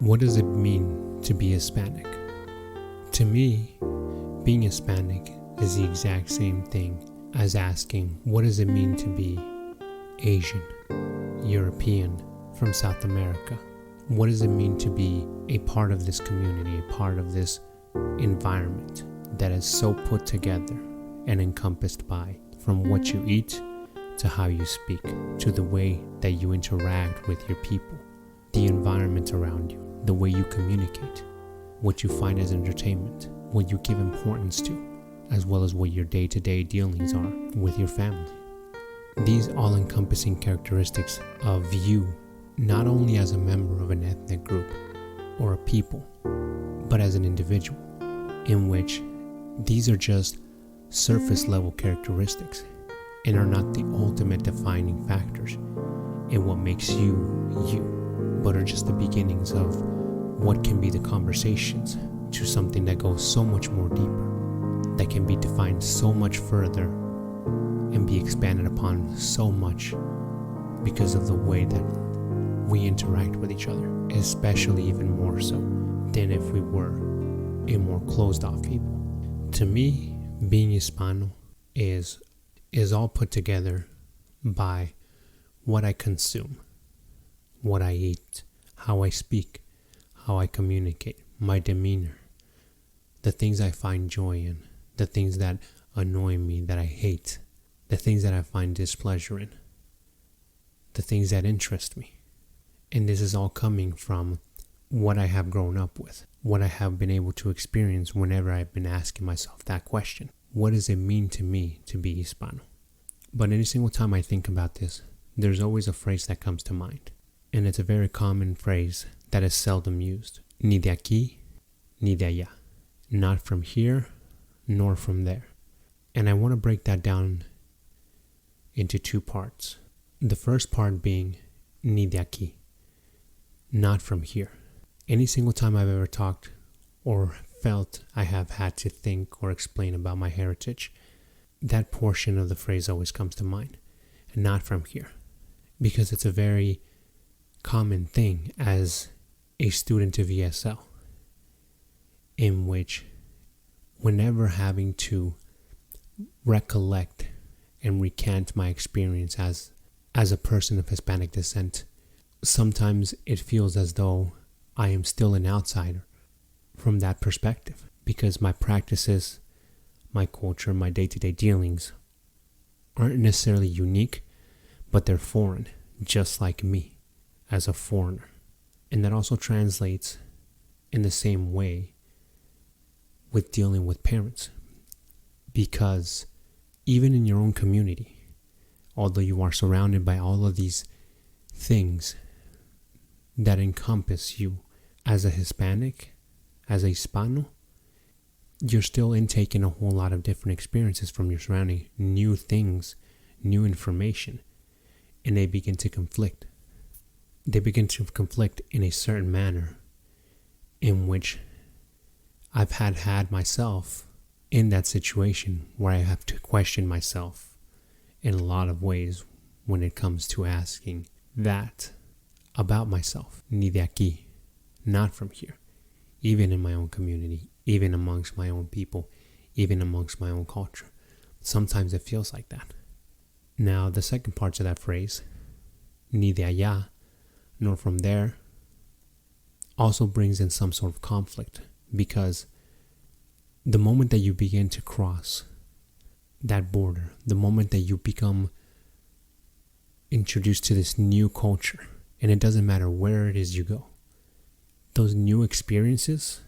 What does it mean to be Hispanic? To me, being Hispanic is the exact same thing as asking, what does it mean to be Asian, European, from South America? What does it mean to be a part of this community, a part of this environment that is so put together and encompassed by, from what you eat to how you speak, to the way that you interact with your people, the environment around you, the way you communicate, what you find as entertainment, what you give importance to, as well as what your day-to-day dealings are with your family. These all-encompassing characteristics of you, not only as a member of an ethnic group or a people, but as an individual, in which these are just surface-level characteristics and are not the ultimate defining factors in what makes you, you, but are just the beginnings of what can be the conversations to something that goes so much more deeper, that can be defined so much further and be expanded upon so much because of the way that we interact with each other, especially even more so than if we were a more closed off people. To me, being Hispano is all put together by what I consume, what I eat, how I speak, how I communicate, my demeanor, the things I find joy in, the things that annoy me, that I hate, the things that I find displeasure in, the things that interest me. And this is all coming from what I have grown up with, what I have been able to experience whenever I've been asking myself that question. What does it mean to me to be Hispano? But any single time I think about this, there's always a phrase that comes to mind. And it's a very common phrase that is seldom used. Ni de aquí, ni de allá. Not from here, nor from there. And I want to break that down into two parts. The first part being ni de aquí, not from here. Any single time I've ever talked or felt I have had to think or explain about my heritage, that portion of the phrase always comes to mind. And not from here. Because it's a very common thing as a student of ESL, in which whenever having to recollect and recant my experience as a person of Hispanic descent, sometimes it feels as though I am still an outsider from that perspective, because my practices, my culture, my day-to-day dealings aren't necessarily unique, but they're foreign, just like me as a foreigner. And that also translates in the same way with dealing with parents, because even in your own community, although you are surrounded by all of these things that encompass you as a Hispanic, as a Hispano, you're still intaking a whole lot of different experiences from your surrounding, new things, new information, and they begin to conflict. They begin to conflict in a certain manner in which I've had myself in that situation where I have to question myself in a lot of ways when it comes to asking that about myself. Ni de aquí, not from here. Even in my own community, even amongst my own people, even amongst my own culture. Sometimes it feels like that. Now, the second part of that phrase, ni de allá, nor from there, also brings in some sort of conflict, because the moment that you begin to cross that border, the moment that you become introduced to this new culture, and it doesn't matter where it is you go, those new experiences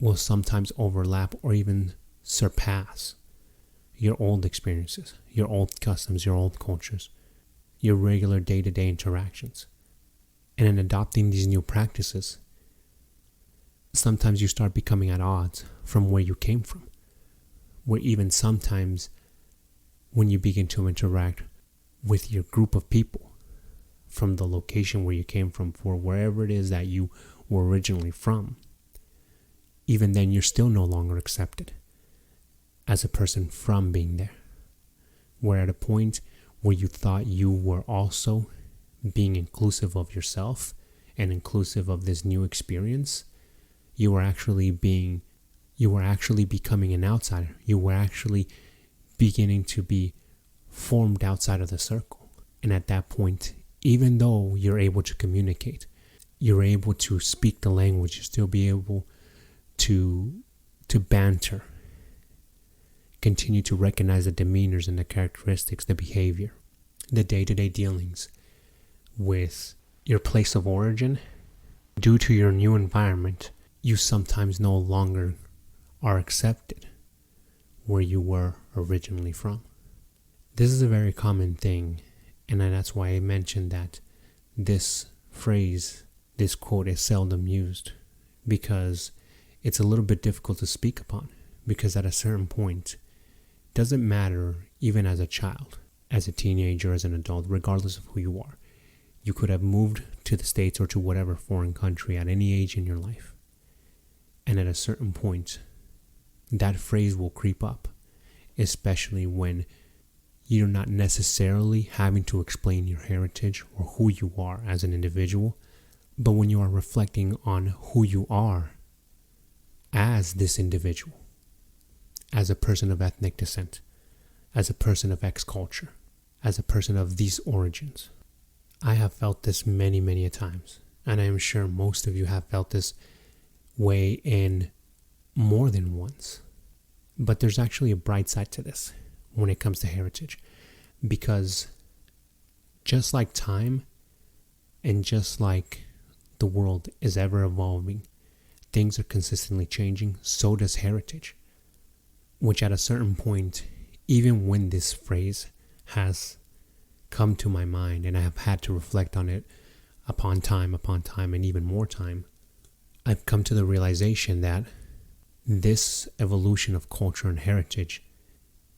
will sometimes overlap or even surpass your old experiences, your old customs, your old cultures, your regular day-to-day interactions. And in adopting these new practices, sometimes you start becoming at odds from where you came from, where even sometimes when you begin to interact with your group of people from the location where you came from, for wherever it is that you were originally from, even then you're still no longer accepted as a person from being there. Where at a point where you thought you were also being inclusive of yourself and inclusive of this new experience, you were actually becoming an outsider. You were actually beginning to be formed outside of the circle. And at that point, even though you're able to communicate, you're able to speak the language, you still be able to banter, continue to recognize the demeanors and the characteristics, the behavior, the day-to-day dealings with your place of origin. Due to your new environment, you sometimes no longer are accepted where you were originally from. This is a very common thing, and that's why I mentioned that this phrase, this quote, is seldom used, because it's a little bit difficult to speak upon. Because at a certain point, it doesn't matter, even as a child, as a teenager, as an adult, regardless of who you are. You could have moved to the States or to whatever foreign country at any age in your life. And at a certain point, that phrase will creep up, especially when you're not necessarily having to explain your heritage or who you are as an individual, but when you are reflecting on who you are as this individual, as a person of ethnic descent, as a person of X culture, as a person of these origins. I have felt this many, many a times, and I am sure most of you have felt this way in more than once. But there's actually a bright side to this when it comes to heritage, because just like time and just like the world is ever evolving, things are consistently changing, so does heritage, which at a certain point, even when this phrase has come to my mind and I have had to reflect on it upon time, and even more time, I've come to the realization that this evolution of culture and heritage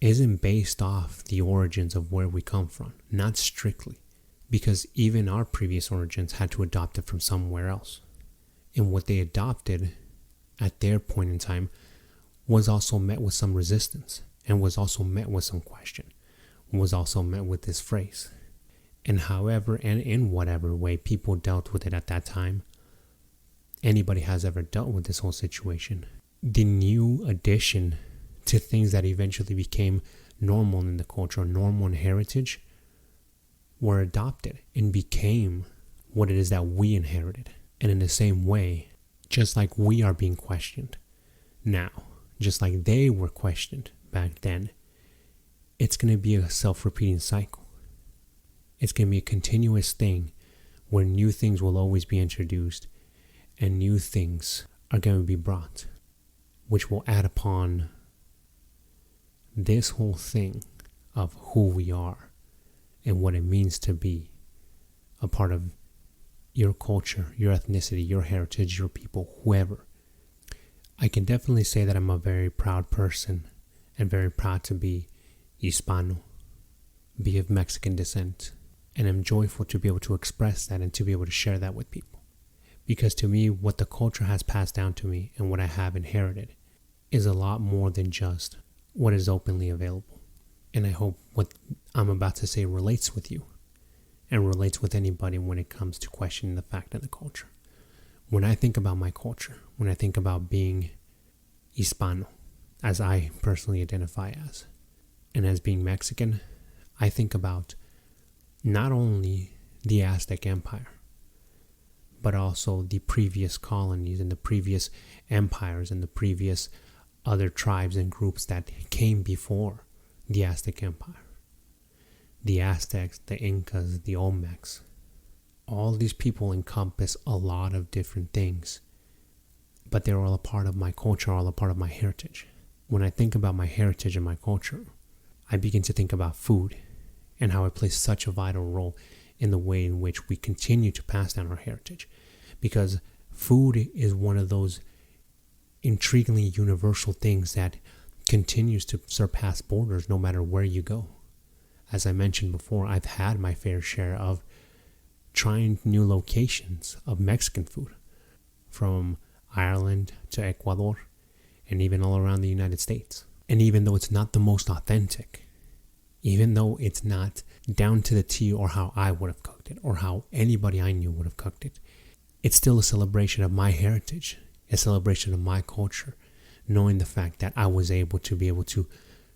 isn't based off the origins of where we come from, not strictly, because even our previous origins had to adopt it from somewhere else. And what they adopted at their point in time was also met with some resistance, and was also met with some question, was also met with this phrase. And however and in whatever way people dealt with it at that time, anybody has ever dealt with this whole situation, the new addition to things that eventually became normal in the culture, normal in heritage, were adopted and became what it is that we inherited. And in the same way, just like we are being questioned now, just like they were questioned back then, it's going to be a self-repeating cycle. It's going to be a continuous thing where new things will always be introduced and new things are going to be brought, which will add upon this whole thing of who we are and what it means to be a part of your culture, your ethnicity, your heritage, your people, whoever. I can definitely say that I'm a very proud person and very proud to be Hispano, be of Mexican descent, and I'm joyful to be able to express that and to be able to share that with people. Because to me, what the culture has passed down to me and what I have inherited is a lot more than just what is openly available. And I hope what I'm about to say relates with you and relates with anybody when it comes to questioning the fact of the culture. When I think about my culture, when I think about being Hispano, as I personally identify as, and as being Mexican, I think about not only the Aztec Empire, but also the previous colonies and the previous empires and the previous other tribes and groups that came before the Aztec Empire. The Aztecs, the Incas, the Olmecs. All these people encompass a lot of different things, but they're all a part of my culture, all a part of my heritage. When I think about my heritage and my culture, I begin to think about food and how it plays such a vital role in the way in which we continue to pass down our heritage. Because food is one of those intriguingly universal things that continues to surpass borders no matter where you go. As I mentioned before, I've had my fair share of trying new locations of Mexican food, from Ireland to Ecuador and even all around the United States. And even though it's not the most authentic, even though it's not down to the T or how I would have cooked it or how anybody I knew would have cooked it, it's still a celebration of my heritage, a celebration of my culture, knowing the fact that I was able to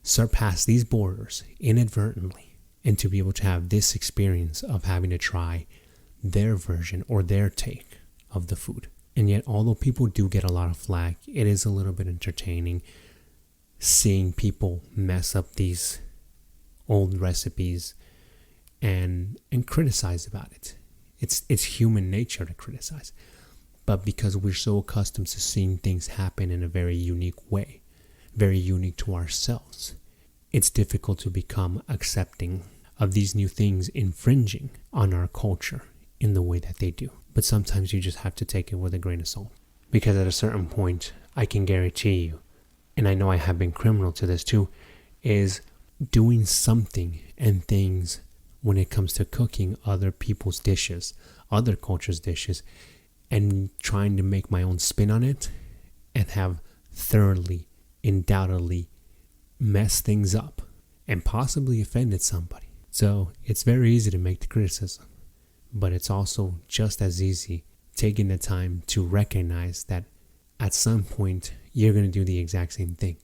surpass these borders inadvertently and to be able to have this experience of having to try their version or their take of the food. And yet, although people do get a lot of flack, it is a little bit entertaining seeing people mess up these old recipes and criticize about it. It's human nature to criticize. But because we're so accustomed to seeing things happen in a very unique way, very unique to ourselves, it's difficult to become accepting of these new things infringing on our culture in the way that they do. But sometimes you just have to take it with a grain of salt. Because at a certain point, I can guarantee you, and I know I have been criminal to this too, is doing something and things when it comes to cooking other people's dishes, other cultures' dishes, and trying to make my own spin on it and have thoroughly, undoubtedly messed things up and possibly offended somebody. So it's very easy to make the criticism, but it's also just as easy taking the time to recognize that at some point you're going to do the exact same thing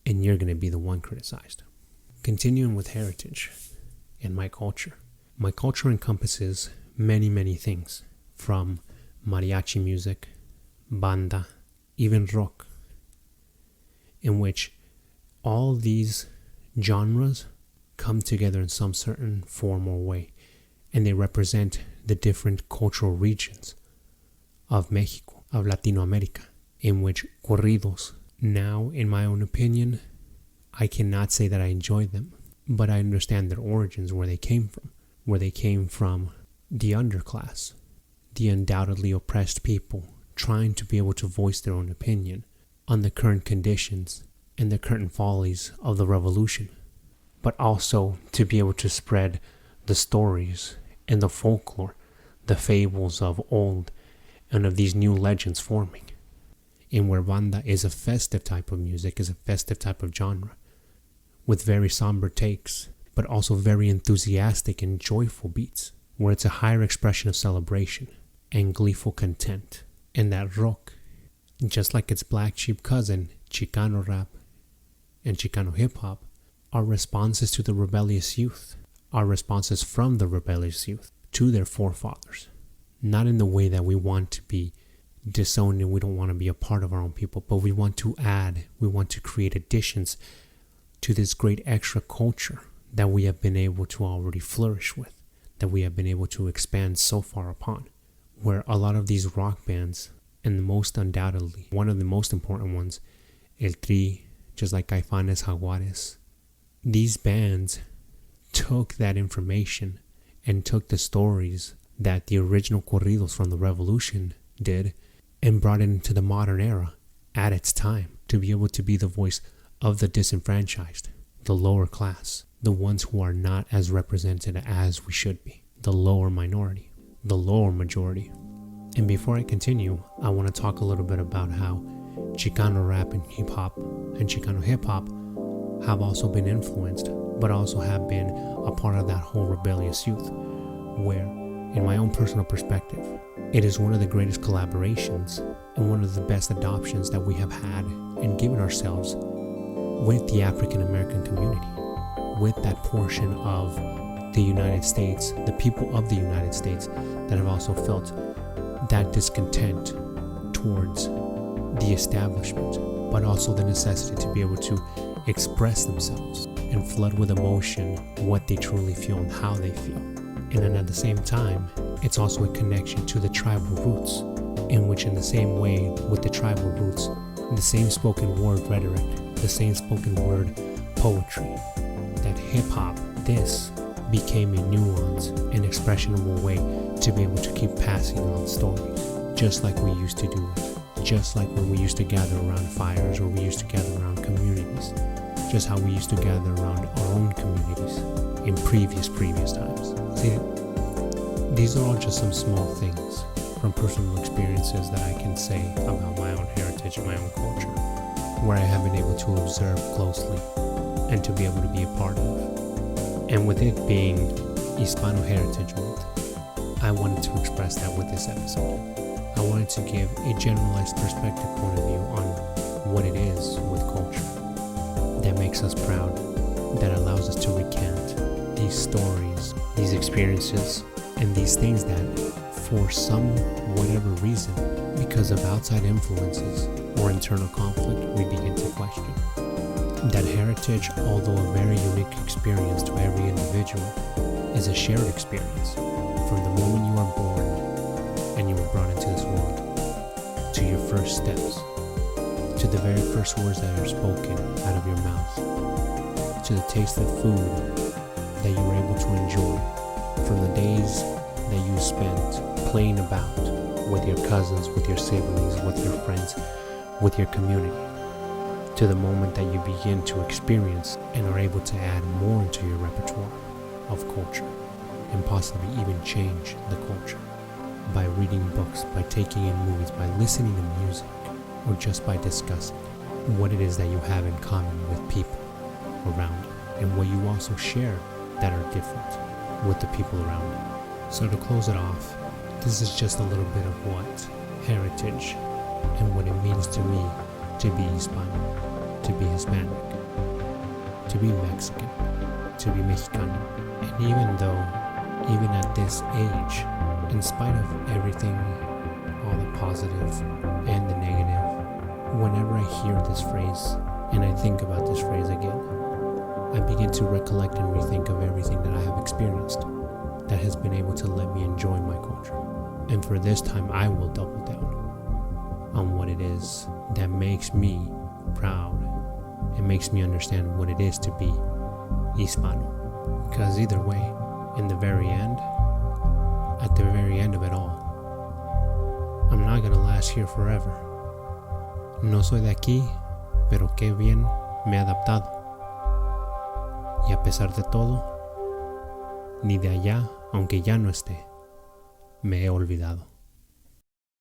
and you're going to be the one criticized. Continuing with heritage and my culture. My culture encompasses many, many things, from mariachi music, banda, even rock, in which all these genres come together in some certain form or way, and they represent the different cultural regions of Mexico, of Latino America, in which corridos, now in my own opinion, I cannot say that I enjoy them, but I understand their origins, where they came from the underclass, the undoubtedly oppressed people trying to be able to voice their own opinion on the current conditions and the current follies of the revolution, but also to be able to spread the stories and the folklore, the fables of old and of these new legends forming, in where banda is a festive type of music, is a festive type of genre, with very somber takes, but also very enthusiastic and joyful beats, where it's a higher expression of celebration and gleeful content. And that rock, just like its black sheep cousin, Chicano rap and Chicano hip-hop, are responses to the rebellious youth, are responses from the rebellious youth to their forefathers. Not in the way that we want to be disowned and we don't want to be a part of our own people, but we want to add, we want to create additions to this great extra culture that we have been able to already flourish with, that we have been able to expand so far upon, where a lot of these rock bands, and the most undoubtedly, one of the most important ones, El Tri, just like Caifanes, Jaguares, these bands took that information and took the stories that the original corridos from the revolution did and brought it into the modern era at its time, to be able to be the voice of the disenfranchised, the lower class, the ones who are not as represented as we should be, the lower minority, the lower majority. And before I continue, I want to talk a little bit about how Chicano rap and hip-hop and Chicano hip-hop have also been influenced, but also have been a part of that whole rebellious youth, where, in my own personal perspective, it is one of the greatest collaborations and one of the best adoptions that we have had and given ourselves with the African American community, with that portion of the United States, the people of the United States that have also felt that discontent towards the establishment, but also the necessity to be able to express themselves and flood with emotion what they truly feel and how they feel. And then at the same time, it's also a connection to the tribal roots, in which, in the same way with the tribal roots, the same spoken word rhetoric, the same spoken word poetry, that hip-hop, this became a nuance and expressionable way to be able to keep passing on stories, just like we used to do it, just like when we used to gather around fires, or we used to gather around communities, just how we used to gather around our own communities in previous times. See, these are all just some small things from personal experiences that I can say about my own heritage and my own culture, where I have been able to observe closely and to be able to be a part of. And with it being Hispano Heritage Month, I wanted to express that with this episode. I wanted to give a generalized perspective point of view on what it is with culture that makes us proud, that allows us to recant these stories, these experiences, and these things that, for some whatever reason, because of outside influences or internal conflict, we begin to question. That heritage, although a very unique experience to every individual, is a shared experience from the moment you are born and you were brought into this world, to your first steps, to the very first words that are spoken out of your mouth, to the taste of food that you were able to enjoy, from the days that you spent playing about with your cousins, with your siblings, with your friends, with your community, to the moment that you begin to experience and are able to add more into your repertoire of culture and possibly even change the culture by reading books, by taking in movies, by listening to music, or just by discussing what it is that you have in common with people around you and what you also share that are different with the people around you. So to close it off, this is just a little bit of what heritage and what it means to me to be Hispano, to be Hispanic, to be Mexican, to be Mexicano. And even at this age, in spite of everything, all the positive and the negative, whenever I hear this phrase and I think about this phrase again, I begin to recollect and rethink of everything that I have experienced that has been able to let me enjoy my culture. And for this time, I will double down on what it is that makes me proud and makes me understand what it is to be Hispano. Because either way, in the very end, at the very end of it all, I'm not gonna last here forever. No soy de aquí, pero qué bien me he adaptado. Y a pesar de todo, ni de allá, aunque ya no esté, me he olvidado.